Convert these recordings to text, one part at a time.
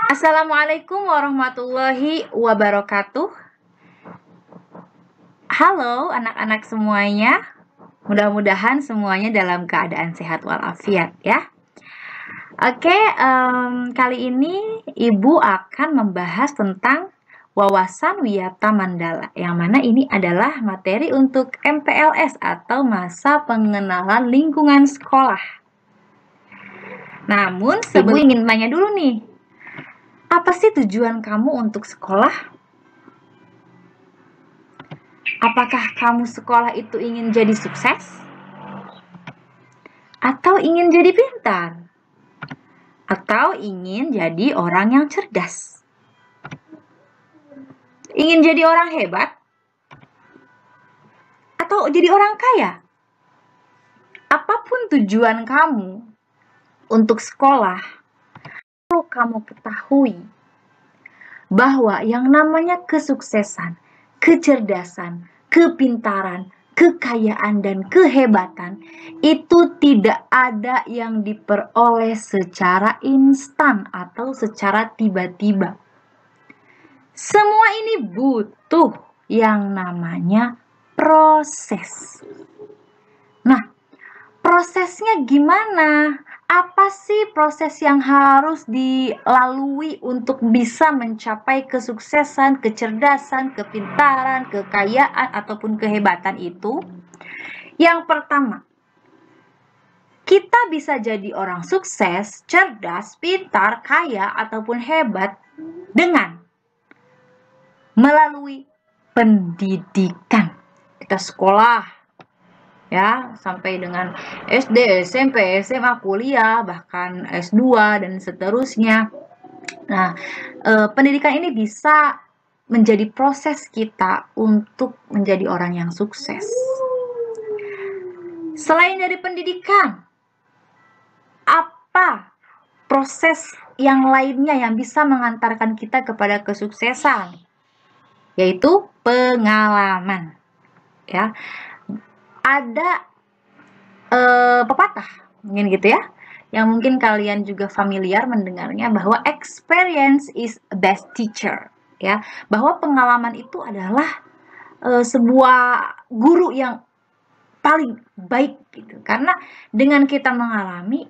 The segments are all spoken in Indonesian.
Assalamualaikum warahmatullahi wabarakatuh. Halo anak-anak semuanya. Mudah-mudahan semuanya dalam keadaan sehat walafiat ya. Oke, kali ini Ibu akan membahas tentang wawasan wiyata mandala, yang mana ini adalah materi untuk MPLS atau masa pengenalan lingkungan sekolah. Namun, Ibu ingin tanya dulu nih, apa sih tujuan kamu untuk sekolah? Apakah kamu sekolah itu ingin jadi sukses? Atau ingin jadi pintar? Atau ingin jadi orang yang cerdas? Ingin jadi orang hebat? Atau jadi orang kaya? Apapun tujuan kamu untuk sekolah, perlu kamu ketahui bahwa yang namanya kesuksesan, kecerdasan, kepintaran, kekayaan, dan kehebatan itu tidak ada yang diperoleh secara instan atau secara tiba-tiba. Semua ini butuh yang namanya proses. Nah, prosesnya gimana? Apa sih proses yang harus dilalui untuk bisa mencapai kesuksesan, kecerdasan, kepintaran, kekayaan, ataupun kehebatan itu? Yang pertama, kita bisa jadi orang sukses, cerdas, pintar, kaya, ataupun hebat dengan melalui pendidikan. Kita sekolah ya, sampai dengan SD, SMP, SMA, kuliah, bahkan S2 dan seterusnya. Nah, pendidikan ini bisa menjadi proses kita untuk menjadi orang yang sukses. Selain dari pendidikan, apa proses yang lainnya yang bisa mengantarkan kita kepada kesuksesan? Yaitu pengalaman. Ya, ada pepatah mungkin gitu ya, yang mungkin kalian juga familiar mendengarnya, bahwa experience is the best teacher, ya, bahwa pengalaman itu adalah sebuah guru yang paling baik gitu, karena dengan kita mengalami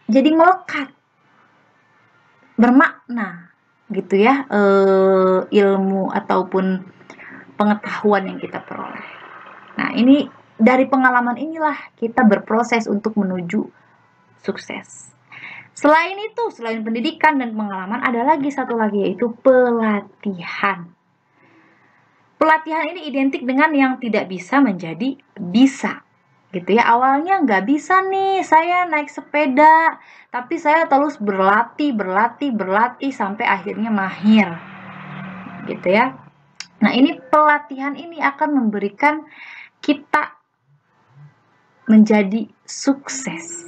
jadi melekat, bermakna gitu ya, ilmu ataupun pengetahuan yang kita peroleh. Nah, ini dari pengalaman inilah kita berproses untuk menuju sukses. Selain itu, selain pendidikan dan pengalaman, ada lagi satu lagi, yaitu pelatihan. Pelatihan ini identik dengan yang tidak bisa menjadi bisa. Gitu ya, awalnya nggak bisa nih saya naik sepeda, tapi saya terus berlatih sampai akhirnya mahir. Gitu ya. Nah, ini pelatihan ini akan memberikan kita menjadi sukses.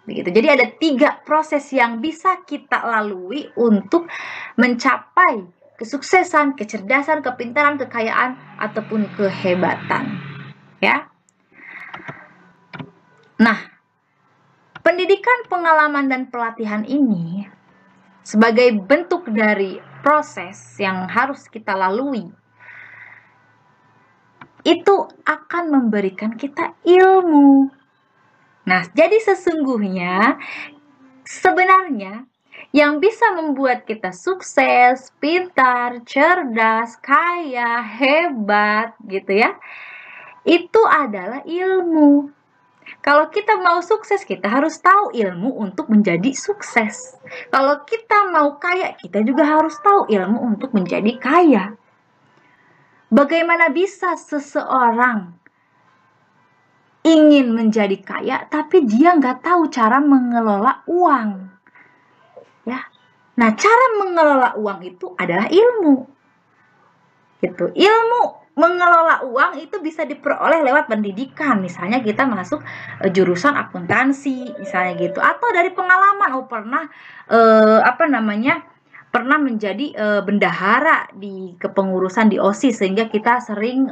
Begitu. Jadi ada 3 proses yang bisa kita lalui untuk mencapai kesuksesan, kecerdasan, kepintaran, kekayaan, ataupun kehebatan. Ya. Nah, pendidikan, pengalaman, dan pelatihan ini sebagai bentuk dari proses yang harus kita lalui, itu akan memberikan kita ilmu. Nah, jadi sesungguhnya sebenarnya yang bisa membuat kita sukses, pintar, cerdas, kaya, hebat gitu ya, itu adalah ilmu. Kalau kita mau sukses, kita harus tahu ilmu untuk menjadi sukses. Kalau kita mau kaya, kita juga harus tahu ilmu untuk menjadi kaya. Bagaimana bisa seseorang ingin menjadi kaya, tapi dia nggak tahu cara mengelola uang? Ya, nah cara mengelola uang itu adalah ilmu. Gitu. Ilmu mengelola uang itu bisa diperoleh lewat pendidikan. Misalnya kita masuk jurusan akuntansi, misalnya gitu, atau dari pengalaman. Pernah menjadi bendahara di kepengurusan di OSIS, sehingga kita sering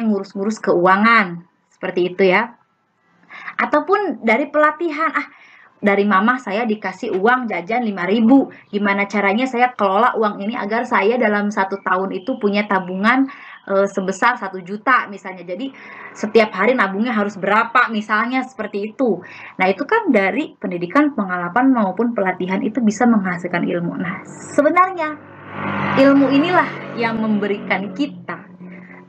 ngurus-ngurus keuangan seperti itu ya. Ataupun dari pelatihan, dari mama saya dikasih uang jajan 5.000. Gimana caranya saya kelola uang ini agar saya dalam 1 tahun itu punya tabungan sebesar 1 juta misalnya. Jadi setiap hari nabungnya harus berapa misalnya seperti itu. Nah itu kan dari pendidikan, pengalaman maupun pelatihan itu bisa menghasilkan ilmu. Nah sebenarnya ilmu inilah yang memberikan kita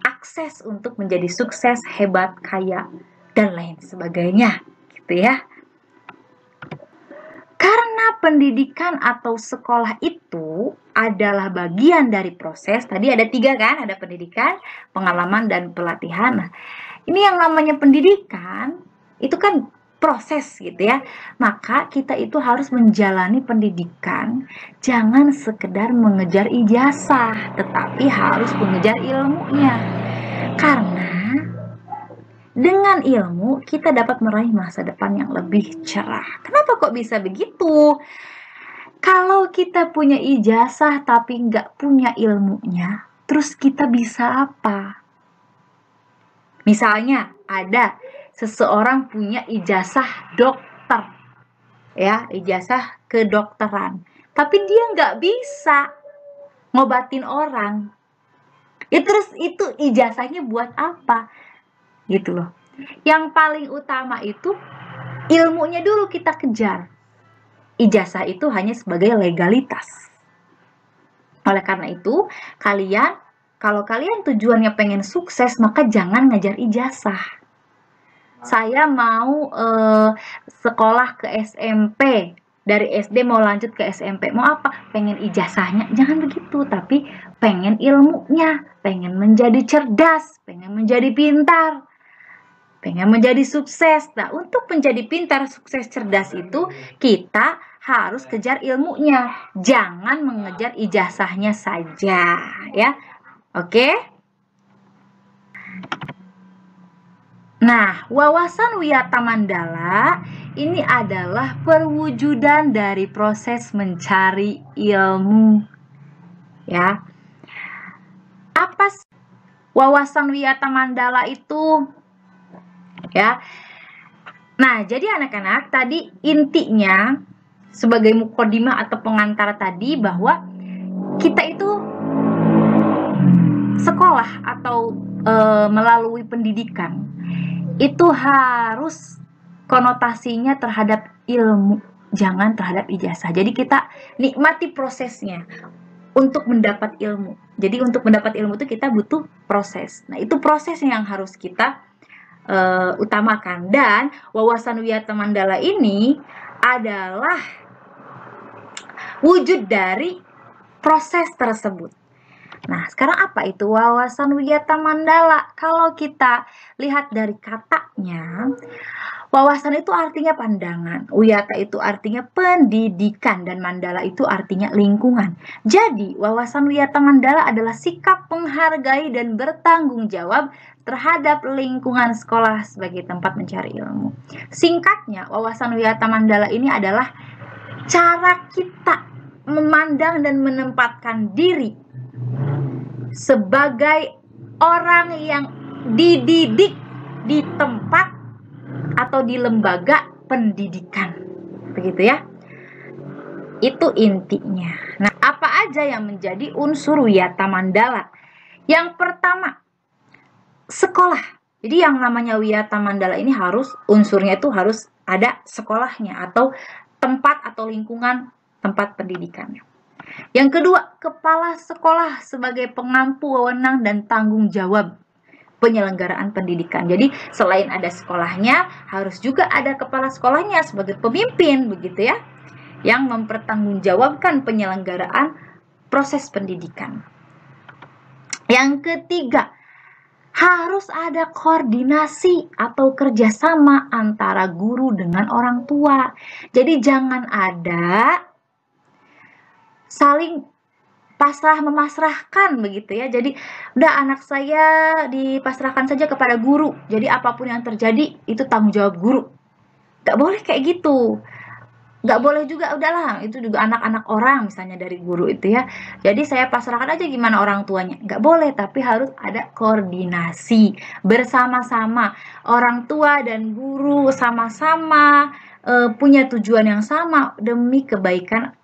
akses untuk menjadi sukses, hebat, kaya, dan lain sebagainya gitu ya. Karena pendidikan atau sekolah itu adalah bagian dari proses, tadi ada 3 kan, ada pendidikan, pengalaman, dan pelatihan. Nah, ini yang namanya pendidikan, itu kan proses gitu ya. Maka kita itu harus menjalani pendidikan, jangan sekedar mengejar ijazah, tetapi harus mengejar ilmunya. Karena dengan ilmu, kita dapat meraih masa depan yang lebih cerah. Kenapa kok bisa begitu? Kalau kita punya ijazah tapi nggak punya ilmunya, terus kita bisa apa? Misalnya, ada seseorang punya ijazah dokter, ya, ijazah kedokteran. Tapi dia nggak bisa ngobatin orang. Terus itu ijazahnya buat apa? Gitu loh. Yang paling utama itu ilmunya dulu kita kejar. Ijazah itu hanya sebagai legalitas. Oleh karena itu, kalau kalian tujuannya pengen sukses, maka jangan ngejar ijazah. Saya mau sekolah ke SMP, dari SD mau lanjut ke SMP, mau apa? Pengen ijazahnya, jangan begitu, tapi pengen ilmunya, pengen menjadi cerdas, pengen menjadi pintar, pengen menjadi sukses. Nah, untuk menjadi pintar, sukses, cerdas itu kita harus kejar ilmunya. Jangan mengejar ijazahnya saja, ya. Oke? Nah, wawasan Wiyata Mandala ini adalah perwujudan dari proses mencari ilmu. Ya. Apa wawasan Wiyata Mandala itu? Ya. Nah, jadi anak-anak, tadi intinya sebagai mukodimah atau pengantar tadi bahwa kita itu sekolah atau melalui pendidikan itu harus konotasinya terhadap ilmu, jangan terhadap ijazah. Jadi kita nikmati prosesnya untuk mendapat ilmu. Jadi untuk mendapat ilmu itu kita butuh proses. Nah, itu proses yang harus kita utamakan. Dan wawasan Wiyata Mandala ini adalah wujud dari proses tersebut. Nah, sekarang apa itu wawasan Wiyata Mandala? Kalau kita lihat dari katanya, wawasan itu artinya pandangan, Wiyata itu artinya pendidikan, dan Mandala itu artinya lingkungan. Jadi, wawasan Wiyata Mandala adalah sikap menghargai dan bertanggung jawab terhadap lingkungan sekolah sebagai tempat mencari ilmu. Singkatnya, wawasan Wiyata Mandala ini adalah cara kita memandang dan menempatkan diri sebagai orang yang dididik di tempat atau di lembaga pendidikan. Begitu ya. Itu intinya. Nah, apa aja yang menjadi unsur Wiyata Mandala? Yang pertama, sekolah. Jadi yang namanya Wiyata Mandala ini unsurnya itu harus ada sekolahnya atau tempat atau lingkungan tempat pendidikannya. Yang kedua, kepala sekolah sebagai pengampu wewenang dan tanggung jawab penyelenggaraan pendidikan. Jadi selain ada sekolahnya, harus juga ada kepala sekolahnya sebagai pemimpin, begitu ya, yang mempertanggungjawabkan penyelenggaraan proses pendidikan. Yang ketiga, harus ada koordinasi atau kerjasama antara guru dengan orang tua. Jadi jangan ada saling pasrah memasrahkan begitu ya. Jadi udah anak saya dipasrahkan saja kepada guru. Jadi apapun yang terjadi itu tanggung jawab guru. Gak boleh kayak gitu. nggak boleh juga, udahlah itu juga anak-anak orang misalnya dari guru itu ya. Jadi saya pasrahkan aja gimana orang tuanya. Nggak boleh, tapi harus ada koordinasi bersama-sama. Orang tua dan guru sama-sama punya tujuan yang sama demi kebaikan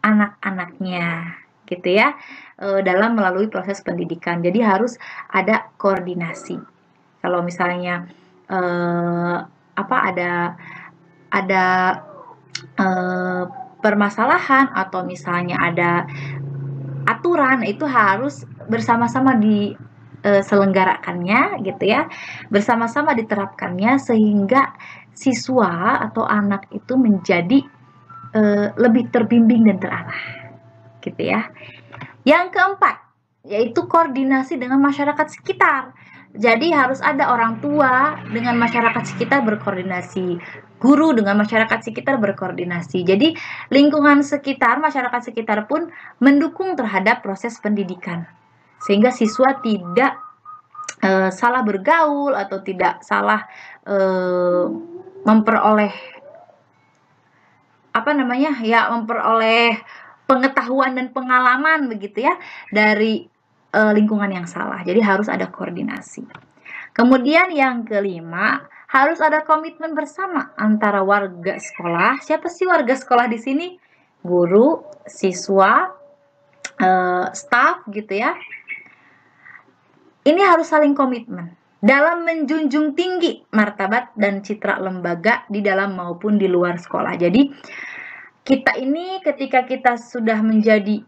anak-anaknya gitu ya, dalam melalui proses pendidikan. Jadi harus ada koordinasi. Kalau misalnya apa ada permasalahan atau misalnya ada aturan, itu harus bersama-sama diselenggarakannya gitu ya, bersama-sama diterapkannya sehingga siswa atau anak itu menjadi lebih terbimbing dan terarah gitu ya. Yang keempat, yaitu koordinasi dengan masyarakat sekitar. Jadi harus ada orang tua dengan masyarakat sekitar berkoordinasi, guru dengan masyarakat sekitar berkoordinasi. Jadi lingkungan sekitar, masyarakat sekitar pun mendukung terhadap proses pendidikan. Sehingga siswa tidak salah bergaul atau tidak salah memperoleh memperoleh pengetahuan dan pengalaman begitu ya dari lingkungan yang salah. Jadi harus ada koordinasi. Kemudian yang kelima, harus ada komitmen bersama antara warga sekolah. Siapa sih warga sekolah di sini? Guru, siswa, staf gitu ya. Ini harus saling komitmen dalam menjunjung tinggi martabat dan citra lembaga di dalam maupun di luar sekolah. Jadi kita ini ketika kita sudah menjadi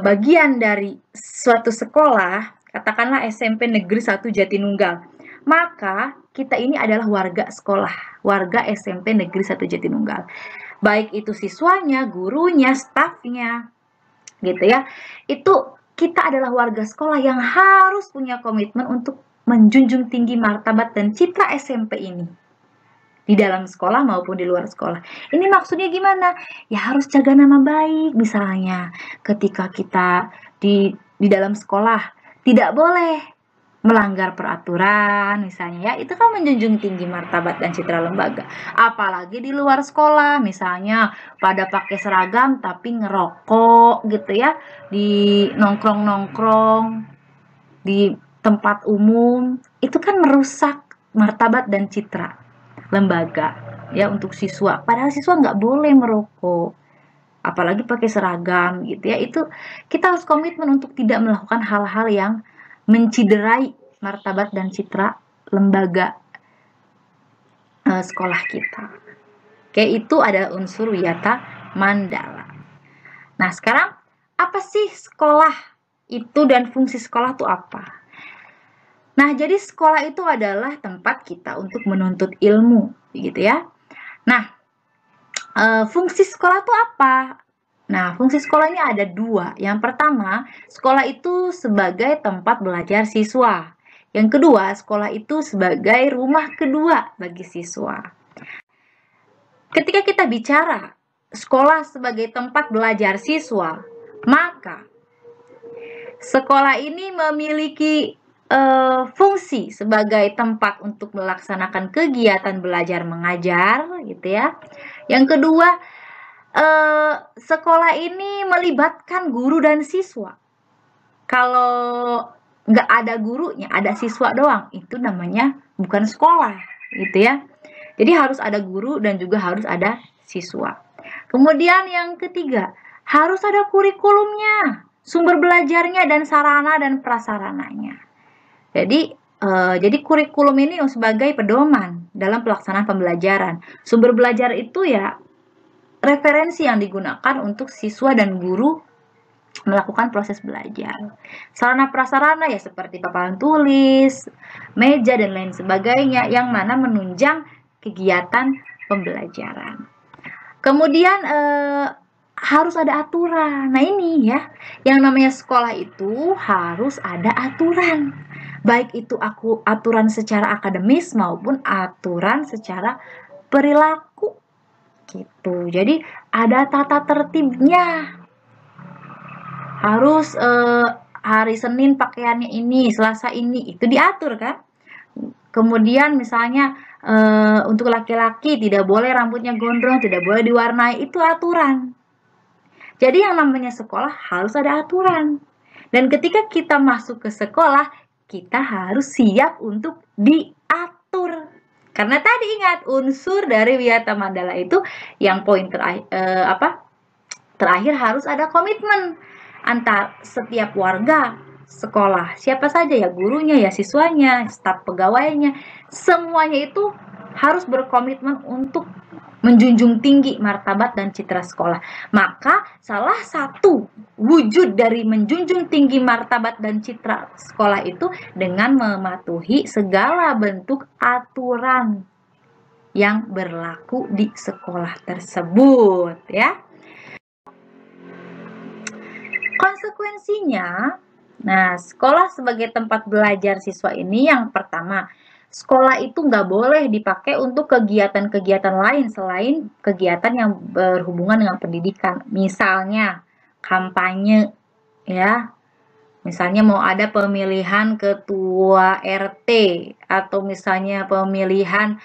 bagian dari suatu sekolah, katakanlah SMP Negeri 1 Jatinunggal, maka kita ini adalah warga sekolah, warga SMP Negeri 1 Jatinunggal. Baik itu siswanya, gurunya, stafnya, gitu ya. Itu kita adalah warga sekolah yang harus punya komitmen untuk menjunjung tinggi martabat dan citra SMP ini di dalam sekolah maupun di luar sekolah. Ini maksudnya gimana? Ya harus jaga nama baik misalnya. Ketika kita di dalam sekolah tidak boleh melanggar peraturan misalnya ya. Itu kan menjunjung tinggi martabat dan citra lembaga. Apalagi di luar sekolah misalnya pada pakai seragam tapi ngerokok gitu ya di nongkrong-nongkrong di tempat umum. Itu kan merusak martabat dan citra lembaga ya untuk siswa. Padahal siswa nggak boleh merokok, apalagi pakai seragam gitu ya. Itu kita harus komitmen untuk tidak melakukan hal-hal yang menciderai martabat dan citra lembaga sekolah kita. Oke, itu adalah unsur wiyata mandala. Nah, sekarang apa sih sekolah itu dan fungsi sekolah itu apa? Nah, jadi sekolah itu adalah tempat kita untuk menuntut ilmu, gitu ya. Nah, fungsi sekolah itu apa? Nah, fungsi sekolah ini ada dua. Yang pertama, sekolah itu sebagai tempat belajar siswa. Yang kedua, sekolah itu sebagai rumah kedua bagi siswa. Ketika kita bicara sekolah sebagai tempat belajar siswa, maka sekolah ini memiliki fungsi sebagai tempat untuk melaksanakan kegiatan belajar mengajar gitu ya. Yang kedua, sekolah ini melibatkan guru dan siswa. Kalau nggak ada gurunya, ada siswa doang, itu namanya bukan sekolah gitu ya. Jadi harus ada guru dan juga harus ada siswa. Kemudian yang ketiga, harus ada kurikulumnya, sumber belajarnya dan sarana dan prasarananya. Jadi kurikulum ini sebagai pedoman dalam pelaksanaan pembelajaran. Sumber belajar itu ya referensi yang digunakan untuk siswa dan guru melakukan proses belajar. Sarana prasarana ya seperti papan tulis, meja dan lain sebagainya yang mana menunjang kegiatan pembelajaran. Kemudian harus ada aturan. Nah ini ya, yang namanya sekolah itu harus ada aturan. Baik itu aturan secara akademis maupun aturan secara perilaku gitu. Jadi ada tata tertibnya. Harus hari Senin pakaiannya ini, Selasa ini, itu diatur kan. Kemudian misalnya Untuk laki-laki tidak boleh rambutnya gondrong, tidak boleh diwarnai, itu aturan. Jadi yang namanya sekolah harus ada aturan. Dan ketika kita masuk ke sekolah, kita harus siap untuk diatur. Karena tadi ingat unsur dari Wiyata Mandala itu yang poin terakhir harus ada komitmen antar setiap warga sekolah. Siapa saja ya, gurunya, ya siswanya, staf pegawainya, semuanya itu harus berkomitmen untuk menjunjung tinggi martabat dan citra sekolah. Maka salah satu wujud dari menjunjung tinggi martabat dan citra sekolah itu dengan mematuhi segala bentuk aturan yang berlaku di sekolah tersebut, ya. Konsekuensinya, nah, sekolah sebagai tempat belajar siswa ini yang pertama, sekolah itu nggak boleh dipakai untuk kegiatan-kegiatan lain selain kegiatan yang berhubungan dengan pendidikan. Misalnya, kampanye, ya. Misalnya mau ada pemilihan ketua RT, atau misalnya pemilihan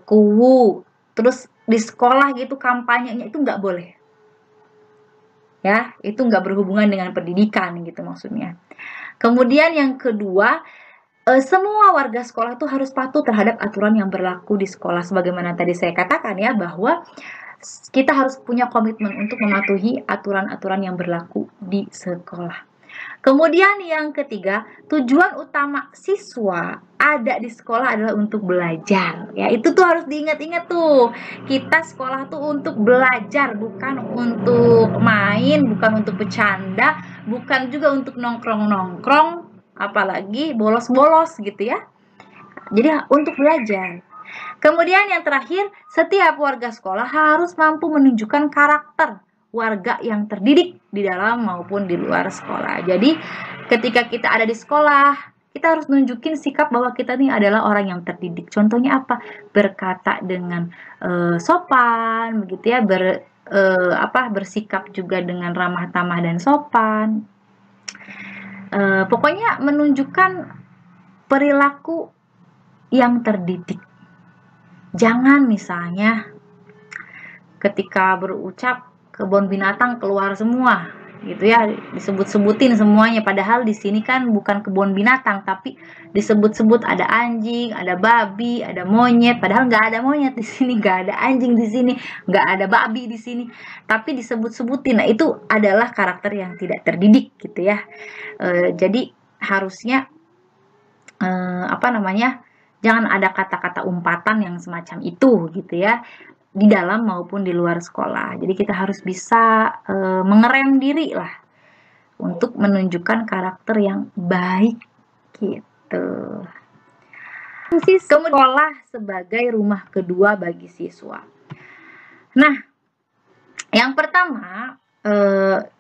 kuwu, terus di sekolah gitu kampanyenya itu nggak boleh. Ya, itu nggak berhubungan dengan pendidikan gitu maksudnya. Kemudian yang kedua, semua warga sekolah itu harus patuh terhadap aturan yang berlaku di sekolah. Sebagaimana tadi saya katakan ya, bahwa kita harus punya komitmen untuk mematuhi aturan-aturan yang berlaku di sekolah. Kemudian yang ketiga, tujuan utama siswa ada di sekolah adalah untuk belajar. Ya, itu tuh harus diingat-ingat tuh. Kita sekolah tuh untuk belajar, bukan untuk main, bukan untuk bercanda, bukan juga untuk nongkrong-nongkrong, apalagi bolos-bolos gitu ya. Jadi untuk belajar. Kemudian yang terakhir, setiap warga sekolah harus mampu menunjukkan karakter warga yang terdidik di dalam maupun di luar sekolah. Jadi ketika kita ada di sekolah, kita harus nunjukin sikap bahwa kita ini adalah orang yang terdidik. Contohnya apa? Berkata dengan sopan, begitu ya, bersikap juga dengan ramah tamah dan sopan. Pokoknya menunjukkan perilaku yang terdidik. Jangan misalnya ketika berucap kebun binatang keluar semua gitu ya, disebut-sebutin semuanya, padahal di sini kan bukan kebun binatang tapi disebut-sebut ada anjing, ada babi, ada monyet, padahal nggak ada monyet di sini, nggak ada anjing di sini, nggak ada babi di sini, tapi disebut-sebutin. Nah, itu adalah karakter yang tidak terdidik gitu ya. Jadi harusnya jangan ada kata-kata umpatan yang semacam itu gitu ya, di dalam maupun di luar sekolah. Jadi kita harus bisa mengerem diri lah untuk menunjukkan karakter yang baik gitu. Fungsi sekolah sebagai rumah kedua bagi siswa. Nah, yang pertama,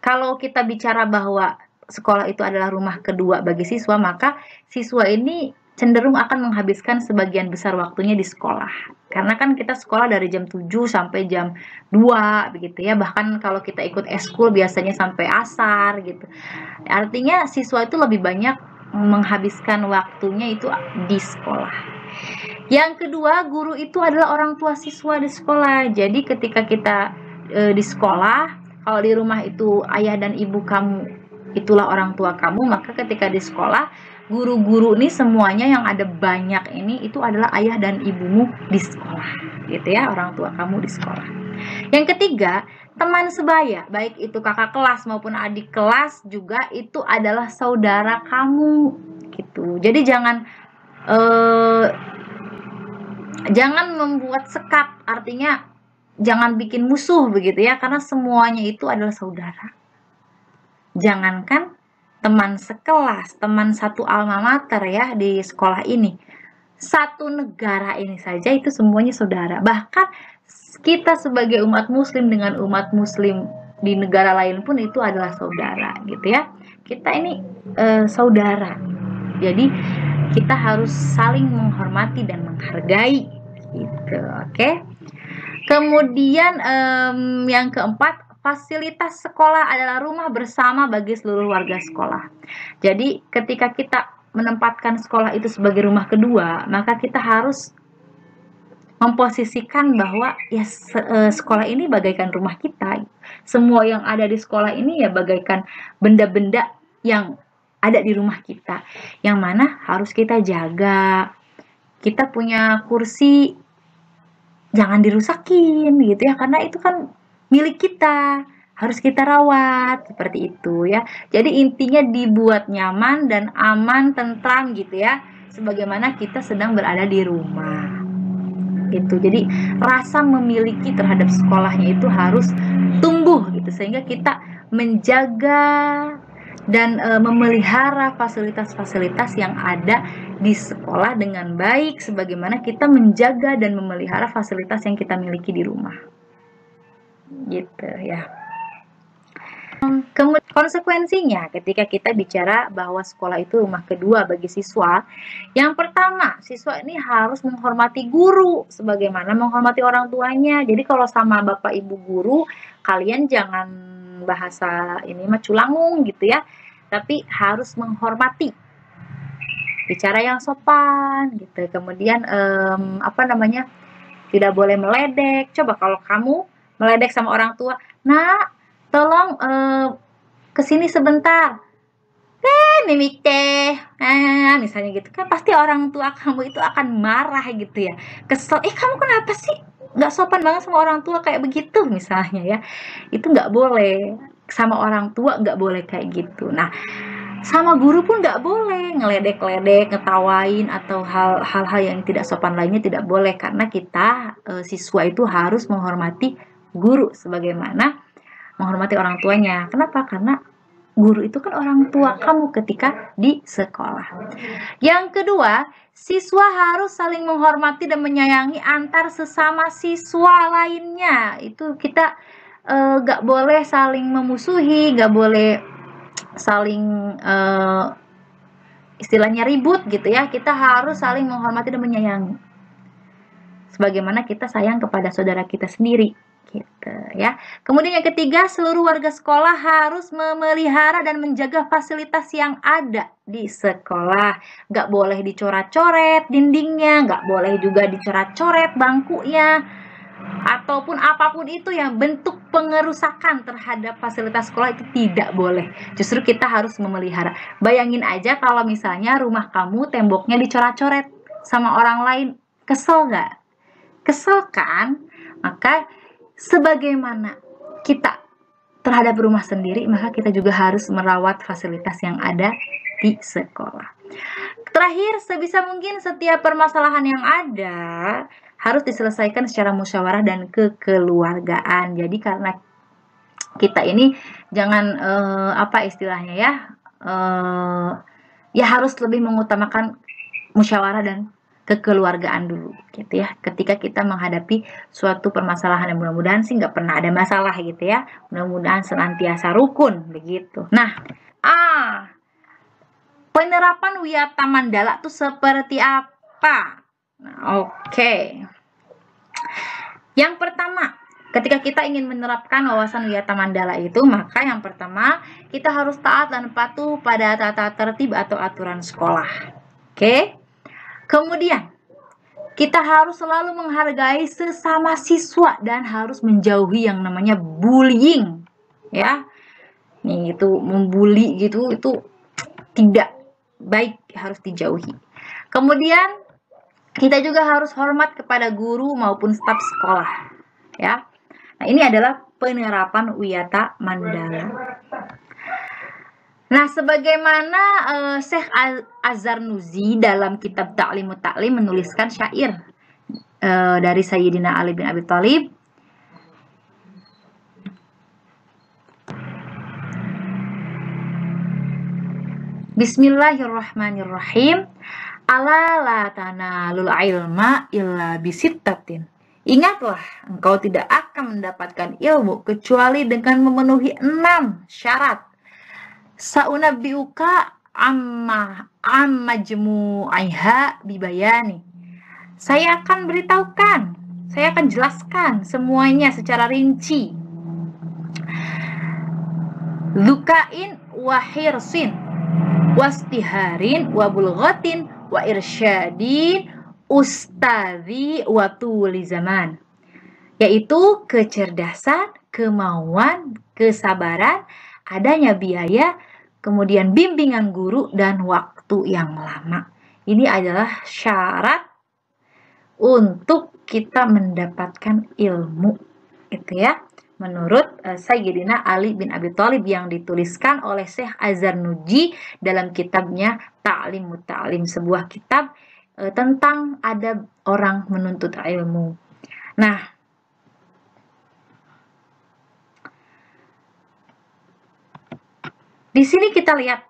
kalau kita bicara bahwa sekolah itu adalah rumah kedua bagi siswa, maka siswa ini cenderung akan menghabiskan sebagian besar waktunya di sekolah. Karena kan kita sekolah dari jam 7 sampai jam 2 begitu ya. Bahkan kalau kita ikut eskul biasanya sampai asar gitu. Artinya siswa itu lebih banyak menghabiskan waktunya itu di sekolah. Yang kedua, guru itu adalah orang tua siswa di sekolah. Jadi ketika kita di sekolah, kalau di rumah itu ayah dan ibu kamu itulah orang tua kamu, maka ketika di sekolah guru-guru ini semuanya yang ada banyak ini itu adalah ayah dan ibumu di sekolah gitu ya, orang tua kamu di sekolah. Yang ketiga, teman sebaya, baik itu kakak kelas maupun adik kelas juga itu adalah saudara kamu gitu. Jadi jangan membuat sekat, artinya jangan bikin musuh begitu ya, karena semuanya itu adalah saudara. Jangankan teman sekelas, teman satu alma mater ya di sekolah ini, satu negara ini saja itu semuanya saudara. Bahkan kita sebagai umat muslim dengan umat muslim di negara lain pun itu adalah saudara gitu ya. Kita ini saudara. Jadi kita harus saling menghormati dan menghargai gitu, oke? Kemudian yang keempat, fasilitas sekolah adalah rumah bersama bagi seluruh warga sekolah. Jadi ketika kita menempatkan sekolah itu sebagai rumah kedua, maka kita harus memposisikan bahwa ya sekolah ini bagaikan rumah kita. Semua yang ada di sekolah ini ya bagaikan benda-benda yang ada di rumah kita, yang mana harus kita jaga. Kita punya kursi, jangan dirusakin gitu ya, karena itu kan milik kita, harus kita rawat, seperti itu ya. Jadi intinya dibuat nyaman dan aman, tentram gitu ya, sebagaimana kita sedang berada di rumah gitu. Jadi rasa memiliki terhadap sekolahnya itu harus tumbuh gitu, sehingga kita menjaga dan memelihara fasilitas-fasilitas yang ada di sekolah dengan baik, sebagaimana kita menjaga dan memelihara fasilitas yang kita miliki di rumah gitu ya. Kemudian konsekuensinya ketika kita bicara bahwa sekolah itu rumah kedua bagi siswa, yang pertama, siswa ini harus menghormati guru sebagaimana menghormati orang tuanya. Jadi kalau sama Bapak Ibu guru, kalian jangan bahasa ini mah culangung gitu ya, tapi harus menghormati, bicara yang sopan gitu. Kemudian tidak boleh meledek. Coba kalau kamu meledek sama orang tua, "Nak, tolong kesini sebentar, Mimi teh," misalnya gitu kan, pasti orang tua kamu itu akan marah gitu ya, kesel, kamu kenapa sih nggak sopan banget sama orang tua kayak begitu misalnya ya. Itu nggak boleh, sama orang tua nggak boleh kayak gitu. Nah, sama guru pun nggak boleh ngeledek-ledek, ngetawain, atau hal-hal yang tidak sopan lainnya tidak boleh, karena kita siswa itu harus menghormati guru sebagaimana menghormati orang tuanya. Kenapa? Karena guru itu kan orang tua kamu ketika di sekolah. Yang kedua, siswa harus saling menghormati dan menyayangi antar sesama siswa lainnya. Itu kita gak boleh saling memusuhi, gak boleh saling istilahnya ribut gitu ya. Kita harus saling menghormati dan menyayangi, sebagaimana kita sayang kepada saudara kita sendiri gitu ya. Kemudian yang ketiga, seluruh warga sekolah harus memelihara dan menjaga fasilitas yang ada di sekolah. Nggak boleh dicoret-coret dindingnya, nggak boleh juga dicoret-coret bangkunya, ataupun apapun itu yang bentuk pengerusakan terhadap fasilitas sekolah itu tidak boleh. Justru kita harus memelihara. Bayangin aja kalau misalnya rumah kamu temboknya dicoret-coret sama orang lain, kesel nggak? Kesel kan? Maka sebagaimana kita terhadap rumah sendiri, maka kita juga harus merawat fasilitas yang ada di sekolah. Terakhir, sebisa mungkin setiap permasalahan yang ada harus diselesaikan secara musyawarah dan kekeluargaan. Jadi karena kita ini jangan istilahnya ya, ya harus lebih mengutamakan musyawarah dan kekeluargaan dulu gitu ya, ketika kita menghadapi suatu permasalahan. yang mudah-mudahan sih nggak pernah ada masalah gitu ya, mudah-mudahan senantiasa rukun begitu. Nah, penerapan Wiyata Mandala itu seperti apa? Nah, oke. Yang pertama, ketika kita ingin menerapkan wawasan Wiyata Mandala itu, maka yang pertama kita harus taat dan patuh pada tata tertib atau aturan sekolah. Oke. Kemudian, kita harus selalu menghargai sesama siswa dan harus menjauhi yang namanya bullying. Ya. Nih, itu membuli gitu, itu tidak baik, harus dijauhi. Kemudian, kita juga harus hormat kepada guru maupun staf sekolah. Ya. Nah, ini adalah penerapan Wiyata Mandala. Nah, sebagaimana Syekh Az-Zarnuzi dalam kitab Ta'limut Ta'lim menuliskan syair dari Sayyidina Ali bin Abi Thalib. Bismillahirrahmanirrahim. Ala la tanalul ilma illa bisittatin. Ingatlah, engkau tidak akan mendapatkan ilmu kecuali dengan memenuhi 6 syarat. Saunabbiuka amma jmu'aiha bibayani. Saya akan beritahukan, saya akan jelaskan semuanya secara rinci. Dzukain wa hirsin wastiharin wa bulghatin wa irsyadin ustadzi wa tuli zaman, yaitu kecerdasan, kemauan, kesabaran, adanya biaya, kemudian bimbingan guru dan waktu yang lama. Ini adalah syarat untuk kita mendapatkan ilmu, gitu ya. Menurut Sayyidina Ali bin Abi Thalib yang dituliskan oleh Syekh Az-Zarnuji dalam kitabnya Ta'limut Ta'lim, sebuah kitab tentang adab orang menuntut ilmu. Nah, di sini kita lihat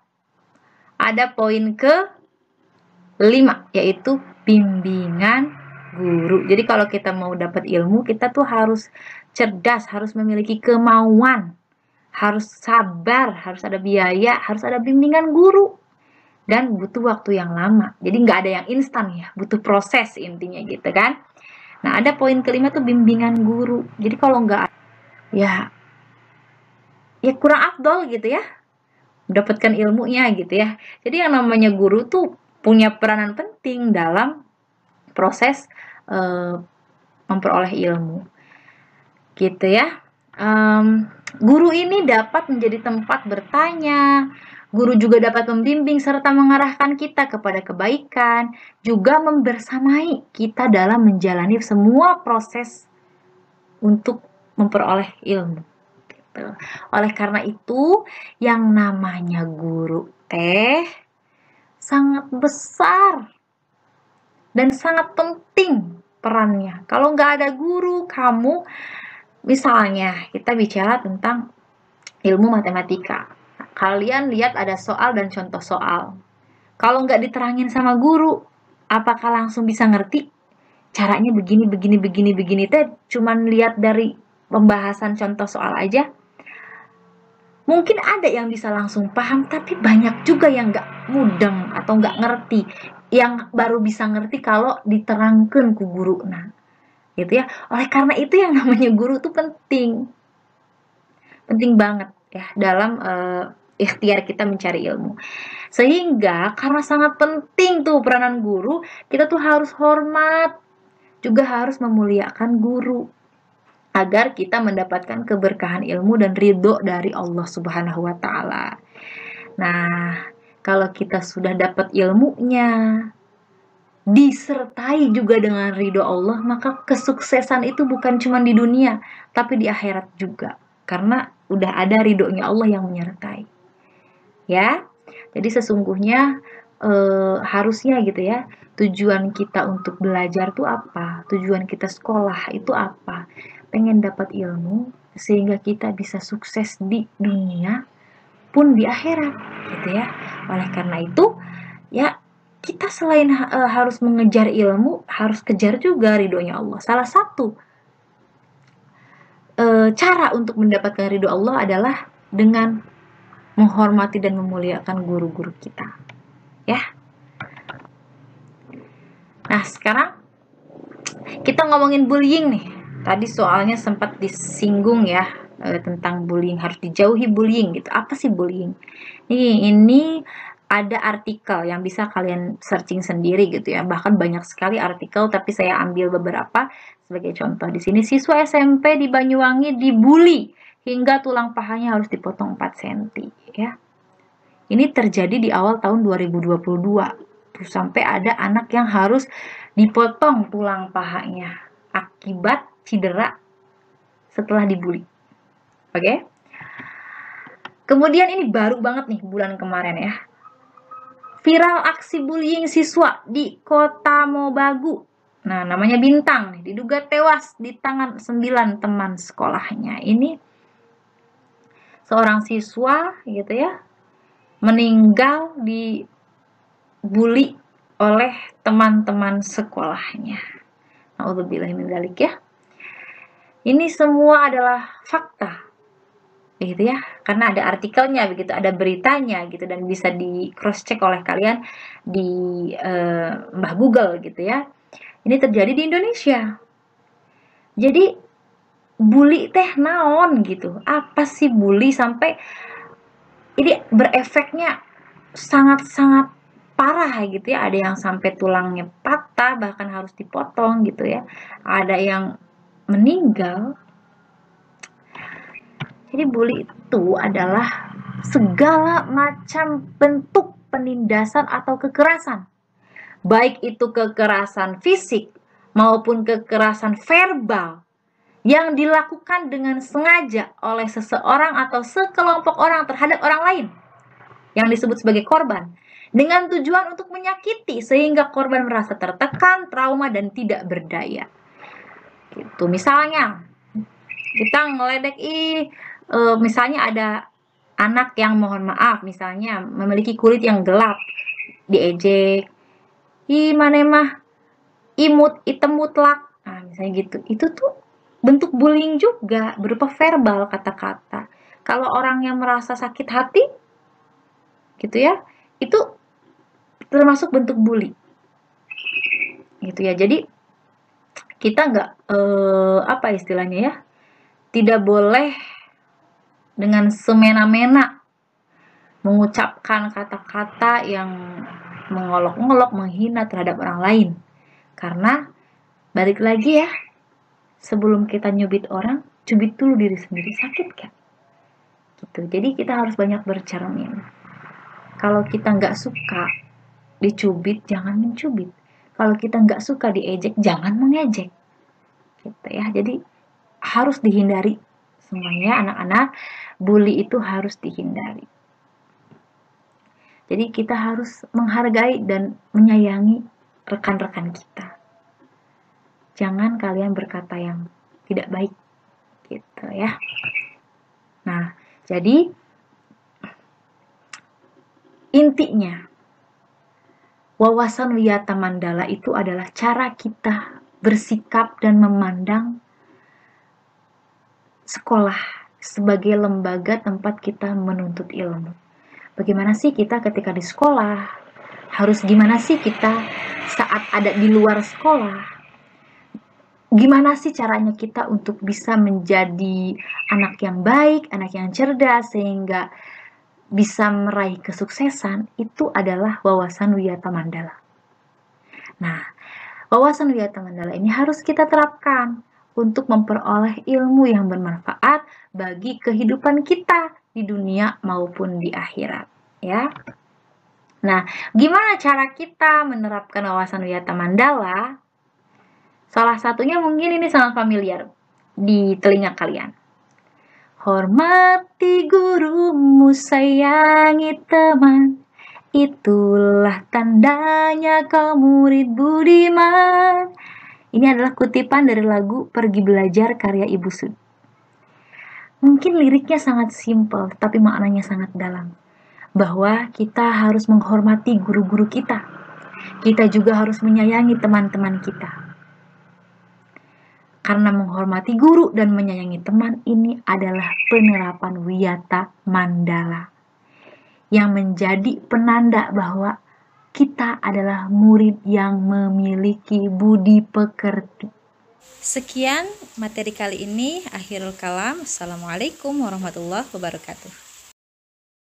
ada poin ke-5, yaitu bimbingan guru. Jadi kalau kita mau dapat ilmu, kita tuh harus cerdas, harus memiliki kemauan, harus sabar, harus ada biaya, harus ada bimbingan guru, dan butuh waktu yang lama. Jadi nggak ada yang instan ya, butuh proses intinya gitu kan. Nah, ada poin ke-5 tuh bimbingan guru. Jadi kalau nggak ya kurang afdol gitu ya, mendapatkan ilmunya gitu ya. Jadi yang namanya guru tuh punya peranan penting dalam proses memperoleh ilmu, gitu ya. Guru ini dapat menjadi tempat bertanya, guru juga dapat membimbing serta mengarahkan kita kepada kebaikan, juga membersamai kita dalam menjalani semua proses untuk memperoleh ilmu. Gitu. Oleh karena itu, yang namanya guru sangat besar dan sangat penting perannya. Kalau nggak ada guru, kamu misalnya kita bicara tentang ilmu matematika. Kalian lihat ada soal dan contoh soal. Kalau nggak diterangin sama guru, apakah langsung bisa ngerti? Caranya begini, begini, begini, begini. Cuman lihat dari pembahasan contoh soal aja. Mungkin ada yang bisa langsung paham, tapi banyak juga yang nggak mudeng atau nggak ngerti. Yang baru bisa ngerti kalau diterangkan ku guru. Nah, gitu ya. Oleh karena itu yang namanya guru itu penting banget ya dalam ikhtiar kita mencari ilmu. Sehingga karena sangat penting tuh peranan guru, kita tuh harus hormat, juga harus memuliakan guru agar kita mendapatkan keberkahan ilmu dan ridho dari Allah Subhanahu wa taala. Nah, kalau kita sudah dapat ilmunya, disertai juga dengan ridho Allah, maka kesuksesan itu bukan cuma di dunia, tapi di akhirat juga. Karena udah ada ridhonya Allah yang menyertai. Ya, jadi sesungguhnya harusnya gitu ya, tujuan kita untuk belajar tuh apa? Tujuan kita sekolah itu apa? Pengen dapat ilmu sehingga kita bisa sukses di dunia pun di akhirat, gitu ya. Oleh karena itu, ya kita selain harus mengejar ilmu, harus kejar juga ridhonya Allah. Salah satu cara untuk mendapatkan ridho Allah adalah dengan menghormati dan memuliakan guru-guru kita. Ya. Nah, sekarang kita ngomongin bullying nih. Tadi soalnya sempat disinggung ya tentang bullying, harus dijauhi bullying gitu. Apa sih bullying? Ini ada artikel yang bisa kalian searching sendiri gitu ya. Bahkan banyak sekali artikel, tapi saya ambil beberapa sebagai contoh. Di sini siswa SMP di Banyuwangi dibully hingga tulang pahanya harus dipotong 4 cm ya. Ini terjadi di awal tahun 2022. Tuh sampai ada anak yang harus dipotong tulang pahanya akibat cedera setelah dibully. Oke? Kemudian ini baru banget nih bulan kemarin ya. Viral aksi bullying siswa di Kota Mobagu. Nah, namanya Bintang nih, diduga tewas di tangan 9 teman sekolahnya. Ini seorang siswa gitu ya, meninggal dibully oleh teman-teman sekolahnya. Na'udzubillahi min dzalik ya. Ini semua adalah fakta. Gitu ya. Karena ada artikelnya begitu, ada beritanya gitu dan bisa di cross check oleh kalian di Mbah Google gitu ya. Ini terjadi di Indonesia. Jadi bully teh naon gitu. Apa sih bully sampai ini berefeknya sangat-sangat parah gitu ya, ada yang sampai tulangnya patah bahkan harus dipotong gitu ya, ada yang meninggal. Jadi bully itu adalah segala macam bentuk penindasan atau kekerasan, baik itu kekerasan fisik maupun kekerasan verbal yang dilakukan dengan sengaja oleh seseorang atau sekelompok orang terhadap orang lain yang disebut sebagai korban, dengan tujuan untuk menyakiti sehingga korban merasa tertekan, trauma, dan tidak berdaya. Gitu. Misalnya kita ngeledek misalnya ada anak yang mohon maaf misalnya memiliki kulit yang gelap, diejek, ih mana mah imut item mutlak, nah misalnya gitu. Itu tuh bentuk bullying juga berupa verbal, kata-kata. Kalau orang yang merasa sakit hati gitu ya, itu termasuk bentuk bully gitu ya. Jadi kita nggak apa istilahnya ya, tidak boleh dengan semena-mena mengucapkan kata-kata yang mengolok-olok, menghina terhadap orang lain. Karena balik lagi ya, sebelum kita nyubit orang, cubit dulu diri sendiri, sakit kan? Gitu. Jadi kita harus banyak bercermin. Kalau kita nggak suka dicubit, jangan mencubit. Kalau kita nggak suka diejek, jangan mengejek. Gitu ya. Jadi harus dihindari semuanya, anak-anak. Bully itu harus dihindari. Jadi kita harus menghargai dan menyayangi rekan-rekan kita. Jangan kalian berkata yang tidak baik gitu ya. Nah, jadi intinya wawasan wiyata mandala itu adalah cara kita bersikap dan memandang sekolah sebagai lembaga tempat kita menuntut ilmu. Bagaimana sih kita ketika di sekolah? Harus gimana sih kita saat ada di luar sekolah? Gimana sih caranya kita untuk bisa menjadi anak yang baik, anak yang cerdas, sehingga bisa meraih kesuksesan? Itu adalah wawasan wiyata mandala. Nah, wawasan wiyata mandala ini harus kita terapkan untuk memperoleh ilmu yang bermanfaat bagi kehidupan kita di dunia maupun di akhirat, ya. Nah, gimana cara kita menerapkan wawasan wiyata mandala? Salah satunya mungkin ini sangat familiar di telinga kalian. Hormati gurumu, sayangi teman, itulah tandanya kau murid budiman. Ini adalah kutipan dari lagu Pergi Belajar karya Ibu Sud. Mungkin liriknya sangat simpel, tapi maknanya sangat dalam. Bahwa kita harus menghormati guru-guru kita. Kita juga harus menyayangi teman-teman kita. Karena menghormati guru dan menyayangi teman ini adalah penerapan wiyata mandala yang menjadi penanda bahwa kita adalah murid yang memiliki budi pekerti. Sekian materi kali ini. Akhirul kalam. Assalamualaikum warahmatullahi wabarakatuh.